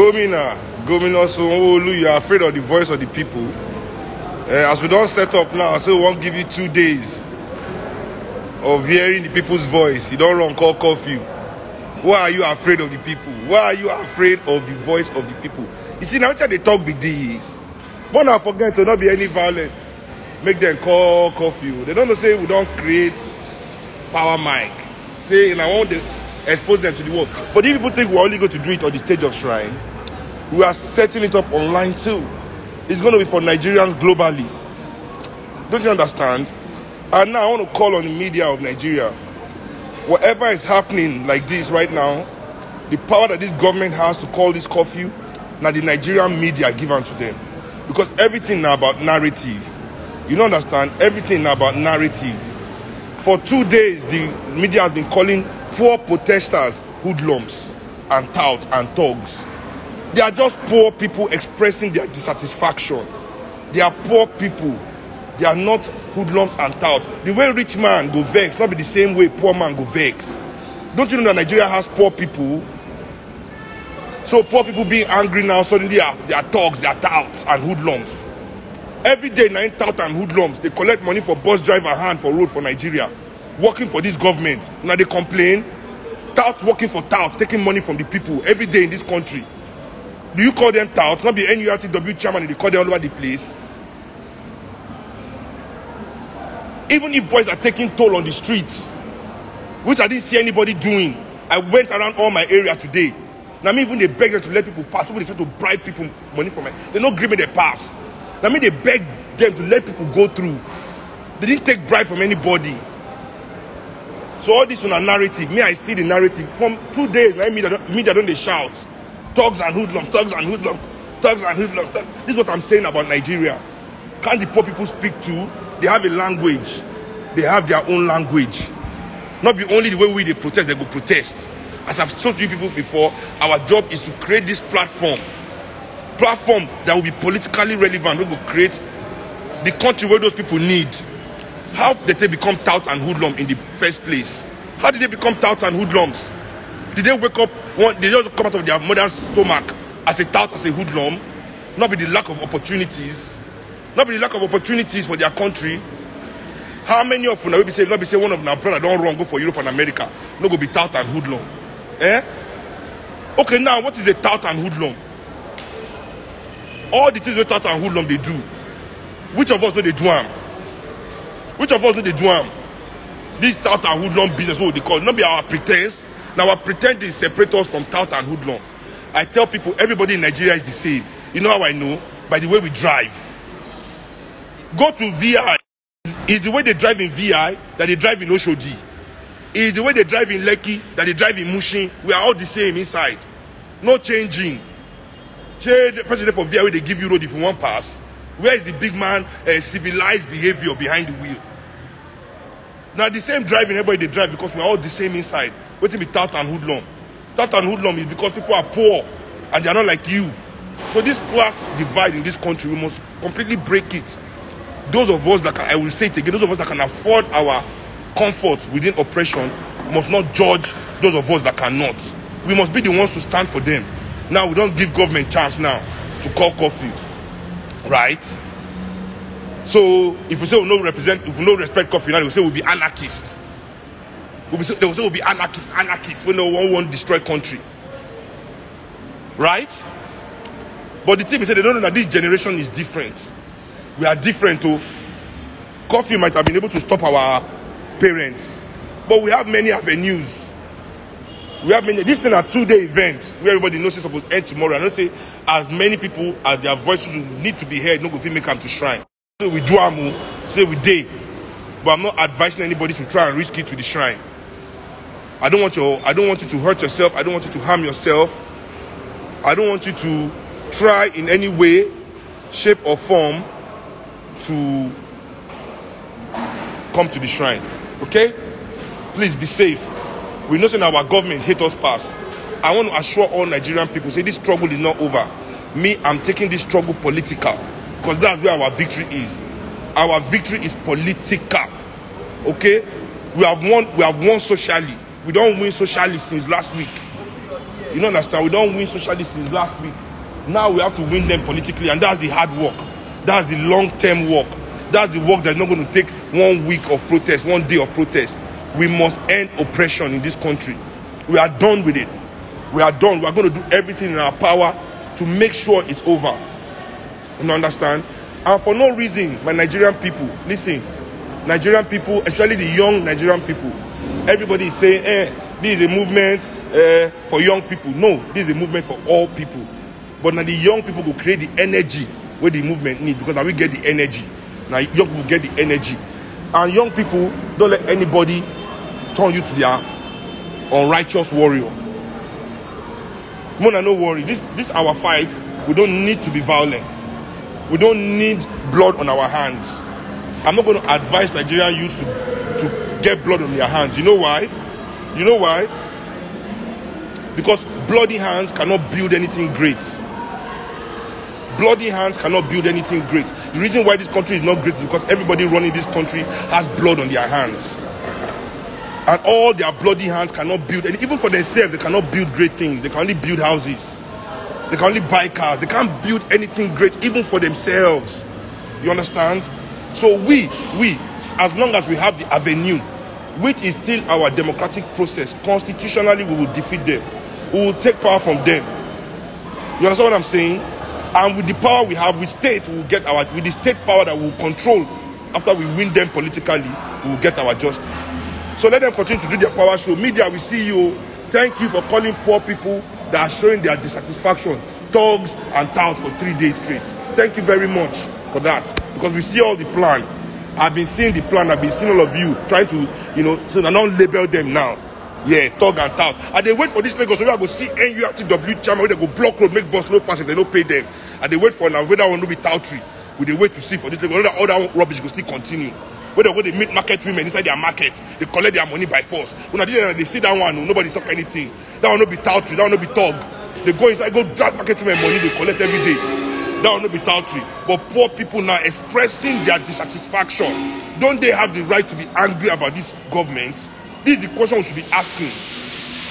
Gomina Sanwo-Olu, you are afraid of the voice of the people. As we don't set up now, so we won't give you 2 days of hearing the people's voice. You don't run call curfew. Why are you afraid of the people? Why are you afraid of the voice of the people? You see, now they talk with these. But now forget to not be any violent. Make them call curfew. They don't say we don't create power mic. Say, and I want to expose them to the world. But if people think we're only going to do it on the stage of Shrine, we are setting it up online too. It's going to be for Nigerians globally. Don't you understand? And now I want to call on the media of Nigeria. Whatever is happening like this right now, the power that this government has to call this curfew, now the Nigerian media give unto them. Because everything now about narrative. You don't understand? Everything now about narrative. For 2 days, the media has been calling poor protesters hoodlums and touts and thugs. They are just poor people expressing their dissatisfaction. They are poor people. They are not hoodlums and touts. The way rich man go vex, not be the same way poor man go vex. Don't you know that Nigeria has poor people? So poor people being angry now, suddenly they are thugs, they are touts and hoodlums. Every day, 9,000 hoodlums, they collect money for bus driver hand for road for Nigeria, working for this government. Now they complain, touts working for touts, taking money from the people every day in this country. Do you call them touts? Not the NURTW chairman, they call them all over the place. Even if boys are taking toll on the streets, which I didn't see anybody doing. I went around all my area today. Now, even they beg them to let people pass. People they try to bribe people money from it. They don't give me the pass. Now, they beg them to let people go through. They didn't take bribe from anybody. So all this on a narrative. Me, I see the narrative. From 2 days, like media don't they shout. Thugs and hoodlums, thugs and hoodlums, thugs and hoodlums. This is what I'm saying about Nigeria. Can't the poor people speak too? They have a language. They have their own language. Not be only the way they protest, they go protest. As I've told you people before, our job is to create this platform that will be politically relevant. We will create the country where those people need. How did they become touts and hoodlums in the first place? How did they become touts and hoodlums? Did they wake up, they just come out of their mother's stomach as a tout, as a hoodlum? Not be the lack of opportunities. Not be the lack of opportunities for their country. How many of you will be saying, not be saying one of our brother don't run, go for Europe and America. No go be tout and hoodlum. Eh? Okay, now what is a tout and hoodlum? All the things that tout and hoodlum they do. Which of us do they do them? Which of us do they do them? This tout and hoodlum business, what they call it, not be our pretense. Now our pretense is separate us from tout and hoodlum. I tell people everybody in Nigeria is the same. You know how I know? By the way we drive. Go to VI. It's the way they drive in VI that they drive in Oshodi. It's the way they drive in Lekki that they drive in Mushin. We are all the same inside. No changing. Say the president for VI, they give you road if you want pass. Where is the big man civilized behavior behind the wheel? Now the same driving, everybody they drive because we are all the same inside. Wait till be tout and hoodlum. Tout and hoodlum is because people are poor and they are not like you. So this class divide in this country, we must completely break it. Those of us that can, I will say it again, those of us that can afford our comfort within oppression must not judge those of us that cannot. We must be the ones to stand for them. Now we don't give government chance now to call curfew, right? So if we say we no represent, if we no respect curfew, now they will say we'll be anarchists. They will say we'll be anarchists when no one won't destroy country, right? But the thing is that they don't know that this generation is different. We are different too. Curfew might have been able to stop our parents, but we have many avenues. We have many. This thing a 2-day event where everybody knows it's supposed to end tomorrow. I don't say as many people as their voices need to be heard. No go fit make them to shrine. So we do amu, say we day, but I'm not advising anybody to try and risk it to the shrine. I don't want you to hurt yourself. I don't want you to harm yourself. I don't want you to try in any way, shape or form to come to the shrine. Okay? Please be safe. We know that our government hate us pass. I want to assure all Nigerian people, say this struggle is not over. Me, I'm taking this struggle political. Because that's where our victory is. Our victory is political. Okay? We have won socially. We don't win socially since last week. You don't understand? We don't win socially since last week. Now we have to win them politically, and that's the hard work. That's the long-term work. That's the work that's not going to take 1 week of protest, 1 day of protest. We must end oppression in this country. We are done with it. We are done. We are going to do everything in our power to make sure it's over. You understand? And for no reason, my Nigerian people, listen, Nigerian people, especially the young Nigerian people, everybody is saying, this is a movement for young people. No, this is a movement for all people. But now the young people will create the energy where the movement needs, because now we get the energy. Now young people get the energy. And young people, don't let anybody turn you to their unrighteous warrior. Mona, no worry. This our fight. We don't need to be violent. We don't need blood on our hands. I'm not going to advise Nigerian youth to get blood on their hands. You know why? You know why? Because bloody hands cannot build anything great. Bloody hands cannot build anything great. The reason why this country is not great is because everybody running this country has blood on their hands. And all their bloody hands cannot build, and even for themselves, they cannot build great things. They can only build houses. They can only buy cars. They can't build anything great, even for themselves. You understand? So we, as long as we have the avenue, which is still our democratic process, constitutionally we will defeat them. We will take power from them. You understand what I'm saying? And with the power we have, with state, we will get our, with the state power that we will control, after we win them politically, we will get our justice. So let them continue to do their power show. Media, we see you. Thank you for calling poor people that are showing their dissatisfaction, thugs and touts for 3 days straight. Thank you very much for that, because we see all the plan. I've been seeing the plan. I've been seeing all of you trying to, so I don't label them now. Yeah, thug and tout. And they wait for this Lagos, so we are going to see NURTW chairman, where they go block road, make bus no pass if they don't pay them. And they wait for now, whether one will be toutery. We they wait to see for this Lagos, whether other rubbish will still continue. When they go, they meet market women inside their market, they collect their money by force. When they see that one, nobody talk anything. That one not be toutery, that one not be thug. They go inside, go drag market women money, they collect every day. That will not be toutery. But poor people now expressing their dissatisfaction. Don't they have the right to be angry about this government? This is the question we should be asking.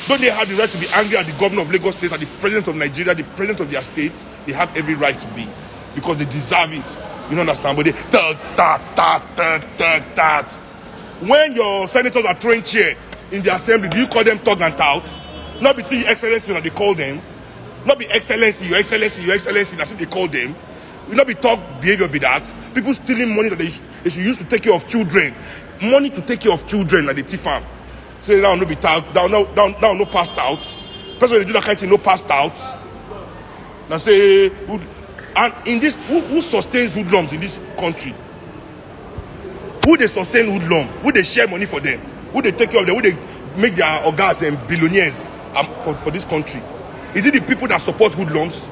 Don't they have the right to be angry at the governor of Lagos State, at the president of Nigeria, the president of their states? They have every right to be, because they deserve it. You don't understand? But they thug. When your senators are throwing chair in the assembly, do you call them thug and touts? Not be see excellency that they call them. Not be excellency, your excellency, that's what they call them. Will not be thug behavior be that. People stealing money that they should use to take care of children. Money to take care of children like the TFAM. Say now no be thug, now no passed out. Person they do that kind of thing, no passed out. Now say and in this, who sustains hoodlums in this country? Who they sustain hoodlum? Who they share money for them? Who they take care of them? Who they make their organs them billionaires for this country? Is it the people that support hoodlums?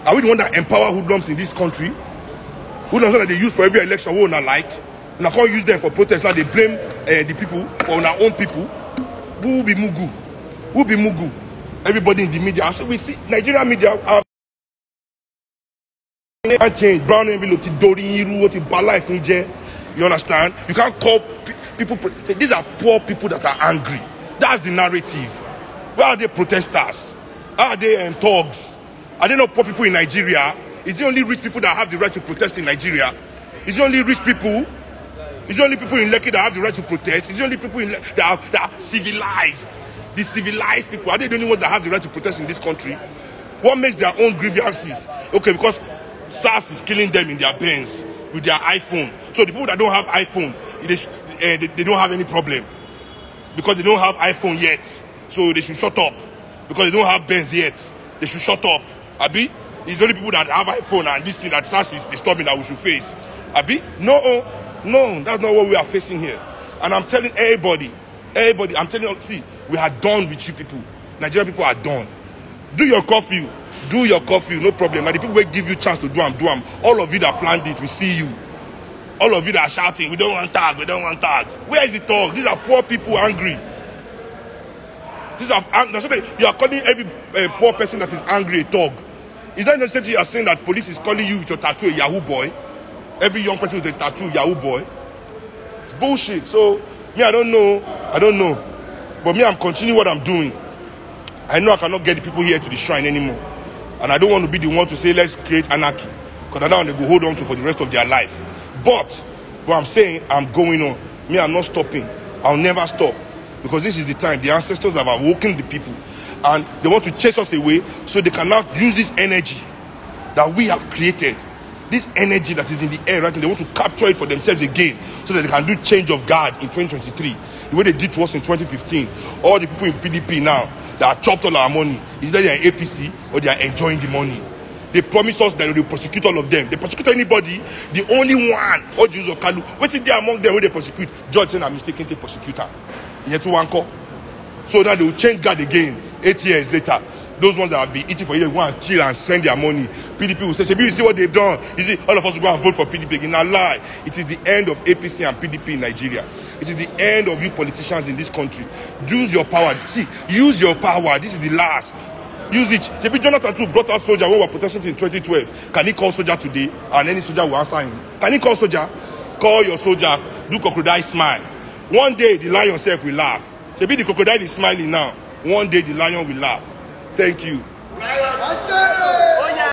Are we the one that empower hoodlums in this country? Hoodlums that they use for every election, we not like. And I can't use them for protest. Now they blame the people for our own people. Who be Mugu? Who be Mugu? Everybody in the media. So we see Nigerian media. Change brown envelope to Dori what Bala you understand? You can't call people. These are poor people that are angry. That's the narrative. Where are they protesters? Are they thugs? Are they not poor people in Nigeria? Is it only rich people that have the right to protest in Nigeria? Is it only rich people? Is it only people in Lekki that have the right to protest? Is it only people that are civilized? The civilized people, are they the only ones that have the right to protest in this country? What makes their own grievances? Okay, because SARS is killing them in their Benz with their iPhone. So the people that don't have iPhone, they don't have any problem. Because they don't have iPhone yet. So they should shut up. Because they don't have Benz yet. They should shut up. Abi? It's only people that have iPhone and this thing that SARS is disturbing that we should face. Abi? No, that's not what we are facing here. And I'm telling everybody, I'm telling you, see, we are done with you people. Nigerian people are done. Do your curfew. Do your curfew, no problem. And the people will give you chance to do them. All of you that planned it, we see you. All of you that are shouting, we don't want tags, we don't want tags. Where is the talk? These are poor people angry. That's what you are calling every poor person that is angry a thug. Is that necessary you are saying that police is calling you with your tattoo a Yahoo boy? Every young person with a tattoo, Yahoo boy. It's bullshit. So, me, I don't know. But me, I'm continuing what I'm doing. I know I cannot get the people here to the shrine anymore. And I don't want to be the one to say, let's create anarchy. Because I don't want to go hold on to for the rest of their life. But what I'm saying, I'm going on. Me, I'm not stopping. I'll never stop. Because this is the time. The ancestors have awoken the people. And they want to chase us away so they can now use this energy that we have created. This energy that is in the air right now, they want to capture it for themselves again so that they can do change of guard in 2023. The way they did to us in 2015. All the people in PDP now that have chopped all our money, is that they are APC or they are enjoying the money. They promise us that they will prosecute all of them. They prosecute anybody. The only one, all Jews of Kalu, what's it there among them when they prosecute? Judge saying I'm mistaken to prosecutor. So now they will change guard again 8 years later. Those ones that have been eating for years go and chill and spend their money. PDP will say, you see what they've done? You see, all of us will go and vote for PDP again. Now lie. It is the end of APC and PDP in Nigeria. It is the end of you politicians in this country. Use your power. See, use your power. This is the last. Use it. JP Jonathan too brought out soldier when we were protesting in 2012. Can he call soldier today? And any soldier will answer him. Can he call soldier? Call your soldier. Do crocodile smile. One day the lion self will laugh. JP the crocodile is smiling now. One day the lion will laugh. Thank you.